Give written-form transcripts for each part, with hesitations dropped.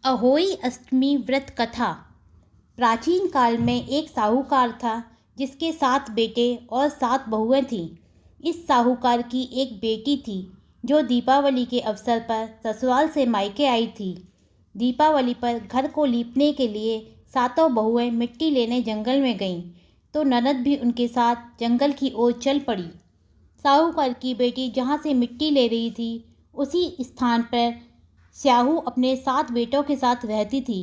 अहोई अष्टमी व्रत कथा। प्राचीन काल में एक साहूकार था जिसके 7 बेटे और 7 बहुएं थीं। इस साहूकार की एक बेटी थी जो दीपावली के अवसर पर ससुराल से मायके आई थी। दीपावली पर घर को लीपने के लिए सातों बहुएं मिट्टी लेने जंगल में गईं, तो ननद भी उनके साथ जंगल की ओर चल पड़ी। साहूकार की बेटी जहाँ से मिट्टी ले रही थी, उसी स्थान पर स्याहू अपने 7 बेटों के साथ रहती थी।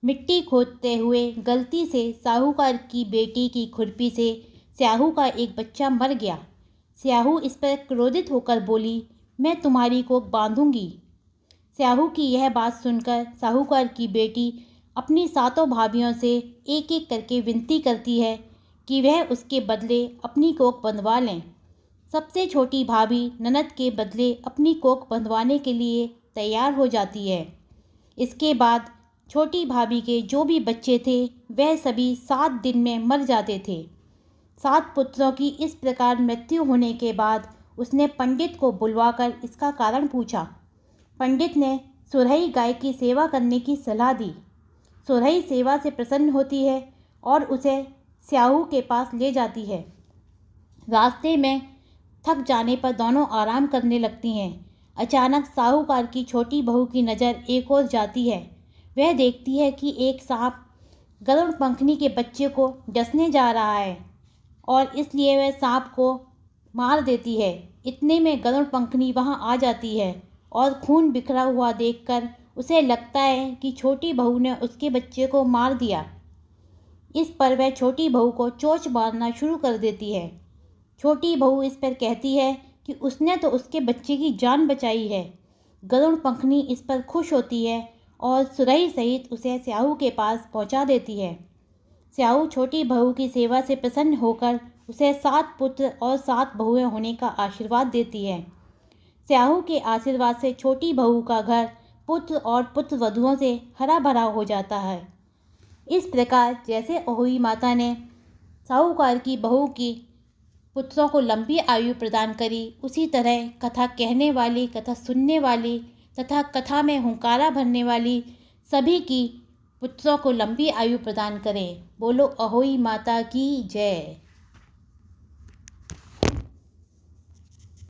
मिट्टी खोदते हुए गलती से साहूकार की बेटी की खुरपी से स्याहू का एक बच्चा मर गया। स्याहू इस पर क्रोधित होकर बोली, मैं तुम्हारी कोख बांधूंगी। स्याहू की यह बात सुनकर साहूकार की बेटी अपनी 7 भाभियों से एक एक करके विनती करती है कि वह उसके बदले अपनी कोख बंधवा लें। सबसे छोटी भाभी ननद के बदले अपनी कोख बंधवाने के लिए तैयार हो जाती है। इसके बाद छोटी भाभी के जो भी बच्चे थे वह सभी 7 दिन में मर जाते थे। 7 पुत्रों की इस प्रकार मृत्यु होने के बाद उसने पंडित को बुलवाकर इसका कारण पूछा। पंडित ने सुरही गाय की सेवा करने की सलाह दी। सुरही सेवा से प्रसन्न होती है और उसे स्याहू के पास ले जाती है। रास्ते में थक जाने पर दोनों आराम करने लगती हैं। अचानक साहूकार की छोटी बहू की नज़र एक ओर जाती है। वह देखती है कि एक सांप गरुड़ पंखनी के बच्चे को डसने जा रहा है और इसलिए वह सांप को मार देती है। इतने में गरुड़ पंखनी वहां आ जाती है और खून बिखरा हुआ देखकर उसे लगता है कि छोटी बहू ने उसके बच्चे को मार दिया। इस पर वह छोटी बहू को चोंच मारना शुरू कर देती है। छोटी बहू इस पर कहती है कि उसने तो उसके बच्चे की जान बचाई है। गरुड़ पंखनी इस पर खुश होती है और सुरही सहित उसे स्याहू के पास पहुंचा देती है। स्याहू छोटी बहू की सेवा से प्रसन्न होकर उसे 7 पुत्र और 7 बहुएं होने का आशीर्वाद देती है। स्याहू के आशीर्वाद से छोटी बहू का घर पुत्र और पुत्र वधुओं से हरा भरा हो जाता है। इस प्रकार जैसे अहोई माता ने साहूकार की बहू की पुत्रों को लंबी आयु प्रदान करी, उसी तरह कथा कहने वाली, कथा सुनने वाली तथा कथा में हुंकारा भरने वाली सभी की पुत्रों को लंबी आयु प्रदान करें। बोलो अहोई माता की जय।